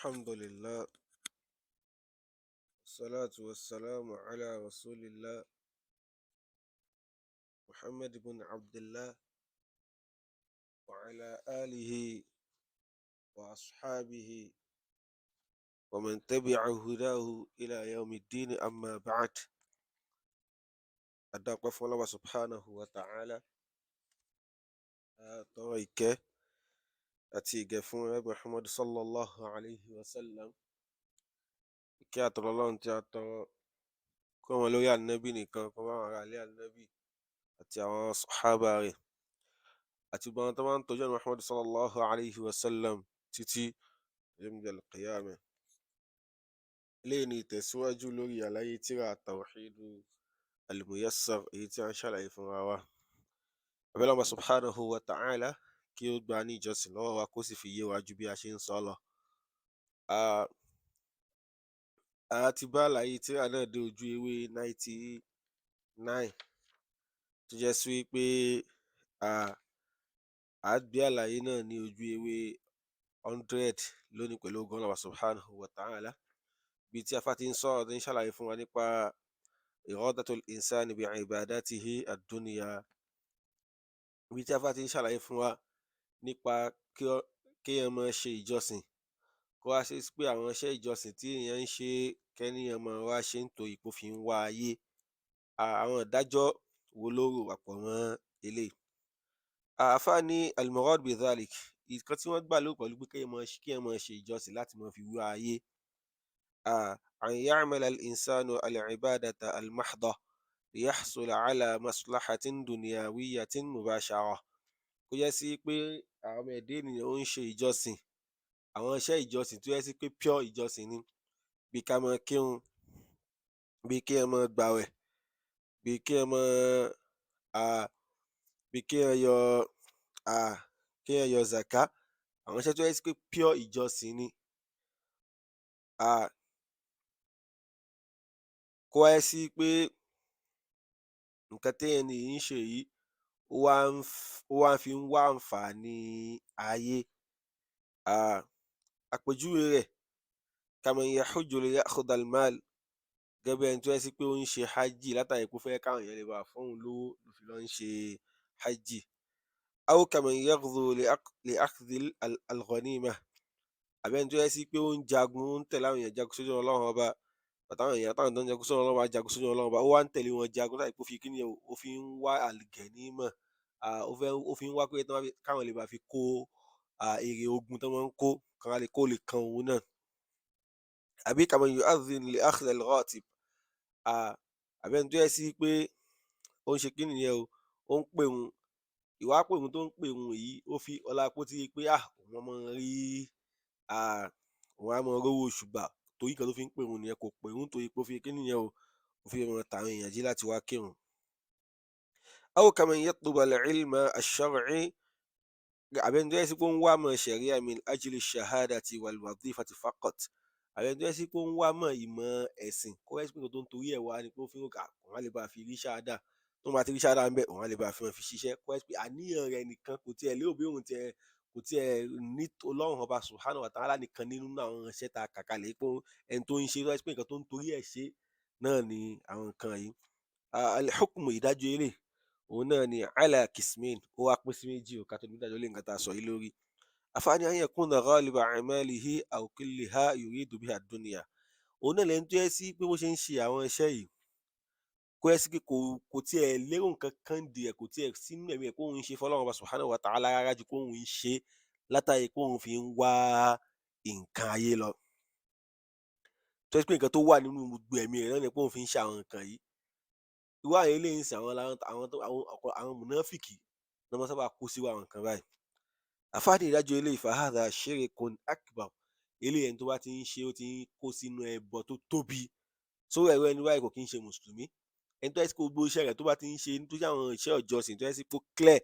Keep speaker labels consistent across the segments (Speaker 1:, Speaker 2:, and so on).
Speaker 1: الحمد لله والصلاة والسلام على رسول الله محمد بن عبد الله وعلى آله وأصحابه ومن تبع هداه إلى يوم الدين أما بعد. أدعوكم الله سبحانه وتعالى طريقة أتيجي فون محمد صلى الله عليه وسلم كي أترى أنت أترى كما لو يا النبي نكان كما على النبي أتي صحابه àti gbogbo àwọn tó máa ń tọ́jú ọ̀nà Muhammad sallallahu alayhi wa sallam títí yawmil qiyamah. Eléyìí ni ìtẹ̀síwájú lórí àlàyé tírà Tawhidu al-Muyassar èyí tí a ń ṣàlàyé fúnra wa. Abẹ́lẹ́ Allah subhanahu wa ta'ala kí ó gbà ní ìjọsìn lọ́wọ́ wa kó sì fi yé wa ju bí a ṣe ń sọ lọ. A ti bá àlàyé tírà náà dé ojú ewé 99 tó jẹ́ sí wípé a gbé àlàyé náà ní ojú ewé 100 lónìí pẹ̀lú ògo Allah subhanahu wa ta'ala, bí tí afá ti ń sọ̀rọ̀ tó ń ṣàlàyé fún wa nípa iradatul insani bi ibadatihi ad-dunya, bí tí afá ti ń ṣàlàyé fún wa nípa kéèyàn máa ṣe ìjọsìn kó wá ṣe pé àwọn iṣẹ́ ìjọsìn tí èèyàn ń ṣe kẹ́nìyàn máa wá ṣe nítorí pé ó fi ń wá ayé, àwọn ìdájọ́ wo ló rò papọ̀ mọ́ eléyìí. Àfá ní al-murad bi dhalik, nǹkan tí wọ́n gbà lérò pẹ̀lú pé kéèyàn máa ṣe ìjọsìn láti máa fi wá ayé, an ya'mala al-insanu al-ibadata al-mahdha liyahsula ala maslahatin dunyawiyyatin mubashara. Kó jẹ́ sí pé àwọn ọmọ ẹ̀dá ènìyàn ó ń ṣe ìjọsìn, àwọn iṣẹ́ ìjọsìn tó jẹ́ sí pé pure ìjọsìn ni, bí ká máa kírun, bí kéèyàn máa gbààwẹ̀, bí kéèyàn yọ zàká, àwọn iṣẹ́ tó jẹ́ sí pé pure ìjọsìn ni. Kó wá jẹ́ sí pé nǹkan téèyàn ń ṣe yìí ó wá fi ń wá àǹfààní ayé. Àpèjúwe rẹ̀ kaman yahujju liya'khudha al-mal, gẹ́gẹ́ bí ẹni tó jẹ́ sí pé ó ń ṣe hajj látàrí pé ó fẹ́ káwọn èèyàn lè bá fóun lówó ló fi lọ ń ṣe hajj. Aw kaman yaghzu li'akhdhi al-ghanimah, àbí ẹni tó jẹ́ sí pé ó ń jagun, ó ń tẹ̀lé àwọn èèyàn jagun sójú ọ̀nà Ọlọ́run Ọba, táwọn tó ń jagun sójú ọ̀nà Ọlọ́run Ọba jagun sójú ọ̀nà Ọlọ́run Ọba, ó wá ń tẹ̀lé wọn jagun látàrí pé ó fi kíni o, ó fi ń wá al-ghanimah, ó fi ń wá pé káwọn lè bá fi kó èrè ogun tó máa ń kó kó lè kan òun náà. Àbí kaman yu'adhdhin li akhdhi al-ghatib, àbí ẹni tó jẹ́ sí pé ó ń ṣe kíni yẹn o, ó ń pèrun, ìwà pèrun tó ń pèrun yìí ó fi ọlá pé ó ti rí pé òun máa ń rí òun á máa rówó oṣù gbà, torí nǹkan tó fi ń pèrun nìyẹn, kò pèrun torí pé ó fi kíni yẹn o, ó fi máa tàwọn èèyàn jí láti wá kírun. Aw kaman yatlubu al-ilma ash-shar'i, àbí ẹni tó jẹ́ sí pé ó ń wá ìmọ̀ sharia min ajli ash-shahadati wal-wadhifati faqat, àbí ẹni tó jẹ́ sí pé ó ń wá ìmọ̀ ẹ̀sìn, kó jẹ́ sí pé nǹkan tó ń torí ẹ̀ wá ni pé ó fi ń rò òun á lè bá fi rí ṣáádà, tó bá ti rí ṣáádà ńbẹ̀ òun á lè bá fi ṣiṣẹ́, kó jẹ́ pé àníyàn rẹ̀ nìkan kò tiẹ̀ lérò bí òun kò tiẹ̀ ní Ọlọ́run Ọba subhanahu wa ta'ala nìkan nínú àwọn iṣẹ́ tá a kà kalẹ̀ pé ẹni tó ń ṣe tó jẹ́ pé nǹkan tó ń torí ẹ̀ ṣe náà ni àwọn nǹkan yìí. Al-hukmu, ìdájọ́ eléyìí òun náà ni ala qismain, ó wá pín sí méjì ká tó nídájọ́ lé nǹkan tá a sọ yìí lórí. Àfá ní an yakuna ghaliba a'malihi aw kulliha yuridu biha ad-dunya, òun náà lẹni tó jẹ́ sí pé bó ṣe ń ṣe àwọn iṣẹ́ yìí, kó jẹ́ sí pé kò tiẹ̀ lérò nǹkan kan di ẹ̀, kò tiẹ̀ sínú ẹ̀mí ẹ̀ pé òun ń ṣe fọ́lọ́run Ọba subhanahu wa ta'ala rárá ju pé òun ń ṣe látàrí pé òun fi ń wá nǹkan ayé lọ. Tó jẹ́ pé nǹkan tó wà nínú gbogbo ẹ̀mí rẹ̀ náà ni pé òun fi ń ṣe àwọn nǹkan yìí. Irú àwọn eléyìí ń sìn àwọn mùnáfìkì ni wọ́n sábà kó sírú àwọn nǹkan báyìí. Àfá ní ìdájọ́ eléyìí fa hadha shirkun akbar, eléyìí ẹni tó bá ti ń ṣe ó ti ń kó sínú ẹbọ tó tóbi. Irú ẹni báyìí kò kí ń ṣe mùsùlùmí. Ẹni tó jẹ́ sí pé gbogbo iṣẹ́ rẹ̀ tó bá ti ń ṣe tó jẹ́ àwọn iṣẹ́ ìjọsìn tó jẹ́ sí pé ó clear,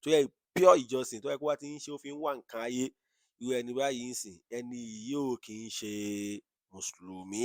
Speaker 1: tó jẹ́ pure ìjọsìn tó jẹ́ pé ó bá ti ń ṣe ó fi ń wá nǹkan ayé, irú ẹni báyìí ń sìn ẹni yìí ò kí ń ṣe mùsùlùmí.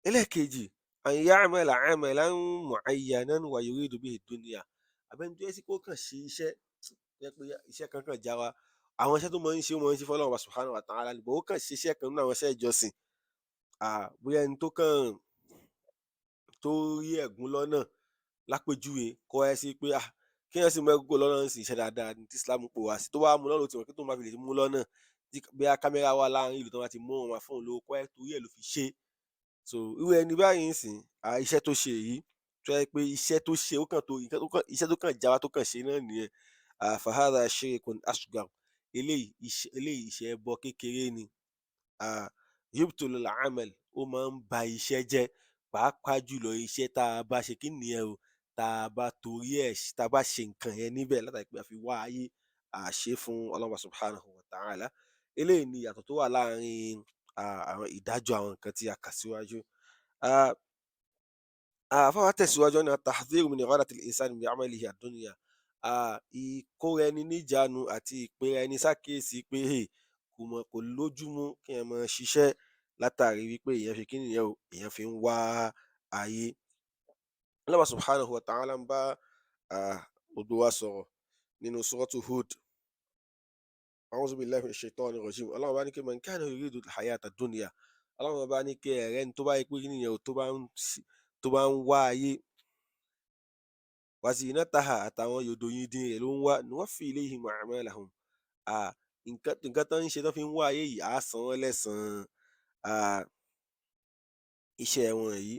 Speaker 1: Ẹlẹ́ẹ̀kejì, an ya'mala 'amalan mu'ayyanan wa yuridu bihi ad-dunya, àbí ẹni tó jẹ́ sí pé ó kàn ṣe iṣẹ́ tó jẹ́ pé iṣẹ́ kan kàn já wa, àwọn iṣẹ́ tó máa ń ṣe ó máa ń ṣe fọ́lọ́run ọba subhanahu wa ta'ala ni, but ó kàn ṣe iṣẹ́ kan nínú àwọn iṣẹ́ ìjọsìn, bóyá ẹni tó rí ẹ̀gún lọ́nà lápèjúwe, kó wá sí pé kéèyàn sì mú ẹ̀gún kúrò lọ́nà nísìnyí iṣẹ́ dáadáa ni tí Islam pè wá sí, tó bá wá mú lọ́nà ó ti mọ̀ pé tóun bá fi lè mú lọ́nà tí bóyá kámẹ́rà wà láàrin ìlú tán bá ti mú òun, wọ́n máa fún òun lówó, kó wá jẹ́ torí ẹ̀ ló fi ṣé. So irú ẹni báyìí ńsìnyí, iṣẹ́ tó ṣe yìí tó jẹ́ pé iṣẹ́ tó ṣe ó kàn tó nǹkan tó kàn iṣẹ́ tó kàn já wa tó kàn ṣe náà nìyẹn, fahadha shirkun asghar, eléyìí iṣẹ́ ẹbọ kékeré ni. Yubtilul amal, ó máa ń ba iṣẹ́ jẹ́, pàápàá jùlọ iṣẹ́ tá a bá ṣe kí nìyẹn o, tá a bá torí ẹ̀ tá a bá ṣe nǹkan yẹn níbẹ̀ látàrí pé a fi wá ayé, ṣe é fún Ọlọ́run subhanahu wa ta'ala. Eléyìí ni ìyàtọ̀ tó wà láàárín àwọn ìdájọ́ àwọn nǹkan tí a kà síwájú. Ah, Àfáà wá tẹ̀síwájú, wọ́n ní at-tahdhiru min iradati al-insani bi'amalihi ad-dunya. Ìkóra ẹni níjàánu àti ìpera ẹni sákìyèsí pé kò lójúmu kéèyàn máa ṣiṣẹ́ látàrí wípé èèyàn ṣe kí nìyẹn o, èèyàn fi ń wá ayé. Allah subhanahu wa ta'ala ń bá gbogbo wa sọ̀rọ̀ nínú suratu Hud. A'udhu billahi minash shaitani rajim. Ọlọ́run bá ní kí man kana yuridu al-hayata ad-dunya. Ọlọ́run bá ní kí ẹ̀rẹ́ ni tó bá jẹ́ pé kí nìyẹn o, tó bá ń wá ayé, wa zinataha, àtàwọn yòdòyindin rẹ̀ ló ń wá, nuwaffi ilayhim a'malahum. Nǹkan tán ń ṣe tán fi ń wá ayé yìí, á san wọ́n lẹ́san iṣẹ́ wọn yìí.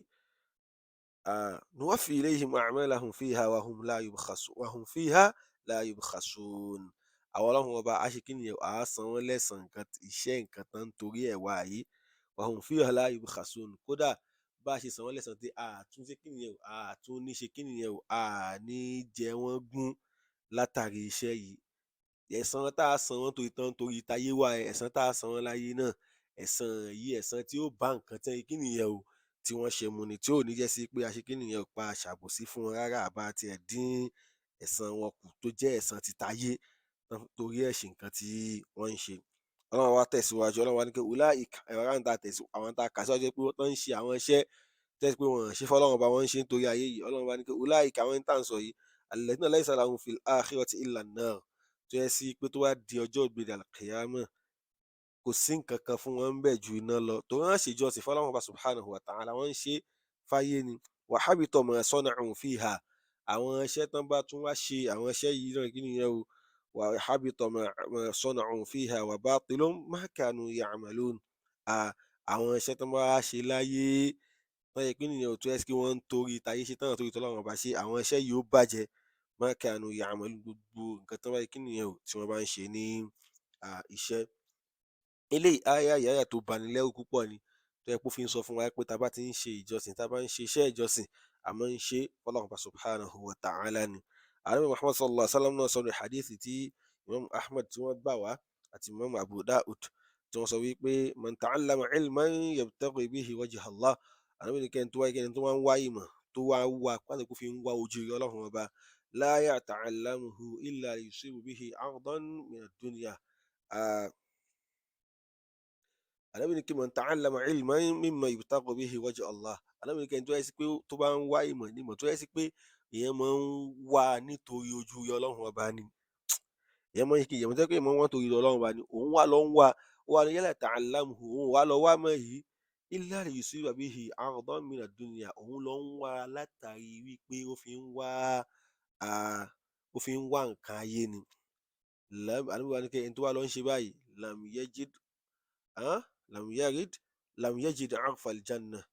Speaker 1: Nuwaffi ilayhim a'malahum fiha wa hum fiha la yubkhasun. Àwọn Ọlọ́run ọba á ṣe kí nìyẹn o, á san wọ́n lẹ́san iṣẹ́ nǹkan tán ń torí ẹ̀ wá ayé. Wa hum fiha la yubkhasun. Kódà bá a ṣe san wọ́n lẹ́san tí tún ṣe kí nìyẹn o, tún ní ṣe kí nìyẹn o, ní jẹ wọ́n gún látàrí iṣẹ́ yìí. Ẹ̀san tá a san wọ́n torí tayé wá yẹn, ẹ̀san tá a san wọ́n láyé náà, ẹ̀san yìí ẹ̀san tí ó bá nǹkan tí kí nìyẹn o, tí wọ́n ṣe mu ni, tí ò ní jẹ́ sí pé a ṣe kí nìyẹn o, pa ṣàbòsí fún wọn rárá, àbá tiẹ̀ dín ẹ̀san wọn kù tó jẹ́ ẹ̀san ti tayé torí ẹ̀ ṣe nǹkan tí wọ́n ń ṣe. Ọlọ́run wá tẹ̀síwájú, Ọlọ́run wá ní pé ulaika, àwọn tá a kà síwájú pé wọ́n ń ṣe àwọn iṣẹ́ tó jẹ́ pé wọn ò ṣe fọ́lọ́run ọba, wọ́n ń ṣe nítorí ayé yìí. Ọlọ́run wá ní pé ulaika, àwọn ẹni tá à ń sọ yìí, alladhina laysa lahum fil akhirati illa an-nar, tó jẹ́ sí pé tó bá di ọjọ́ ìgbéǹde al-qiyamah, kò sí nǹkan kan fún wọn ńbẹ̀ ju iná lọ. Torí wọ́n ṣèjọsìn fọ́lọ́run ọba subhanahu wa ta'ala, wọ́n ń ṣe fáyé ni. Wa habita ma sana'u fiha, àwọn iṣẹ́ tán bá tún wá ṣe, àwọn iṣẹ́ yìí náà kí nìyẹn o, wa habita ma sana'u fiha wa batilun ma kanu ya'malun. Àwọn iṣẹ́ tán bá wá ṣe láyé, tó jẹ́ pé nìyẹn o, tó jẹ́ sí pé wọ́n ń torí tayé ṣe tán torí tọ́lọ́run ọba ṣe, àwọn iṣẹ́ yìí ó bàjẹ́. Ma kanu ya'malun, gbogbo nǹkan tán bá ṣe kí nìyẹn o, tí wọ́n bá ń ṣe ní iṣẹ́. Eléyìí áyà yìí áyà tó bani lẹ́rù púpọ̀ ni, tó jẹ́ pé ó fi ń sọ fún wa pé tá bá ti ń ṣe ìjọsìn, tá bá ń ṣe iṣẹ́ ìjọsìn, a máa ń ṣe fọ́lọ́run ọba subhanahu wa ta'ala ni. Ànábì Muhammad sallallahu alaihi wasallam náà sọ nínú hadithi tí Imam Ahmad tí wọ́n gbà wá àti Imam Abu Dawud, tí wọ́n sọ wípé man ta'allama ilman yabtaghi bihi wajha Allah. Ànábì ní kẹ́ni tó wá ń wá ìmọ̀, tó wá ń wá pàtó kó fi ń wá ojú rere Ọlọ́run ọba, la yata'allamuhu illa yusibu bihi 'ardan min ad-dunya. Ànábì ní kí man ta'allama ilman mimma yubtagha bihi wajha Allah. Ànábì ní kẹ́ni tó jẹ́ sí pé tó bá ń wá ìmọ̀ nímọ̀ tó jẹ́ sí pé èèyàn máa ń wá nítorí ojú rere Ọlọ́run ọba ni. Èèyàn máa ń ṣe kí èèyàn tó jẹ́ pé èèyàn máa ń wá nítorí rere Ọlọ́run ọba ni, òun wá lọ ń wá, ó wá ní yala ta'allamuhu, òun wá lọ wá ìmọ̀ yìí illa liyusiba bihi 'ardan min ad-dunya, òun lọ ń wá látàrí wípé ó fi ń wá nǹkan ayé ni. Ànábì wá ní kí ẹni tó wá lọ ń ṣe báyìí, lam yajid 'arfa al-jannah.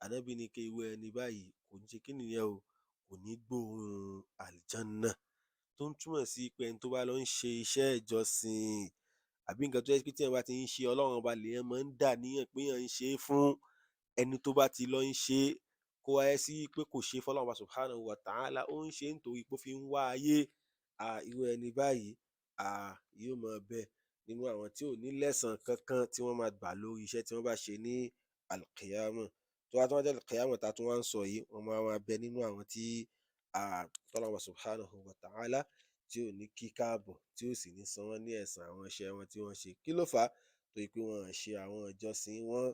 Speaker 1: Ànábì ní kí irú ẹni báyìí kò ní ṣe kí nìyẹn o, kò ní gbóòórùn al-jannah. Tó ń túmọ̀ sí pé ẹni tó bá lọ ń ṣe iṣẹ́ ìjọsìn, àbí nǹkan tó jẹ́ pé téèyàn bá ti ń ṣe Ọlọ́run ọba lèèyàn máa ń dà níyàn pé èèyàn ń ṣe é fún, ẹni tó bá ti lọ ń ṣe é, kó wá jẹ́ sí pé kò ṣe é fọ́lọ́run ọba subhanahu wa ta'ala, ó ń ṣe é nítorí pé ó fi ń wá ayé, irú ẹni báyìí yóò máa bẹ nínú àwọn tí ò ní lẹ́san kankan tí wọ́n máa gbà lórí iṣẹ́ tí wọ́n bá ṣe ní al-qiyamah. Tó bá tún wá jẹ́ al-qiyamah tá a tún wá ń sọ yìí, wọ́n máa bẹ nínú àwọn tí tọ́lọ́run ọba subhanahu wa ta'ala tí ò ní kí káàbọ̀, tí ò sì ní san wọ́n ní ẹ̀san àwọn iṣẹ́ wọn tí wọ́n ṣe. Kí ló fà á? Torí pé wọn ò ṣe àwọn ìjọsìn wọn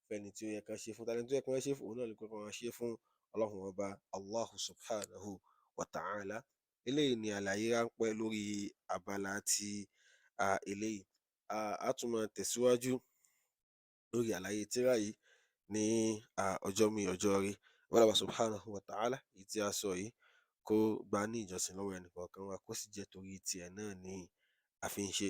Speaker 1: fẹ́ni tí ó yẹ kán ṣe fún. Ta lẹni tó yẹ kán ṣe fún? Òun náà ni pé kán máa ṣe fún Ọlọ́run ọba Allahu subhanahu wa ta'ala. Eléyìí ni àlàyé ráńpẹ́ lórí abala ti eléyìí. A tún máa tẹ̀síwájú lórí àlàyé tírà yìí ní ọjọ́ mi ọjọ́ rí. Ọlọ́run subhanahu wa ta'ala èyí tí a sọ yìí kó gbà ní ìjọsìn lọ́wọ́ ẹnìkọ̀ọ̀kan wa, kó sì jẹ́ torí tiẹ̀ náà ni a fi ń ṣe.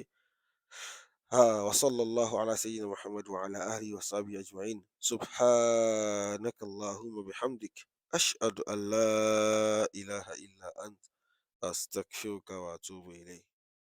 Speaker 1: وصلى الله على سيدنا محمد وعلى آله وصحبه أجمعين. سبحانك اللهم وبحمدك أشهد أن لا إله إلا أنت أستغفرك وأتوب إليك.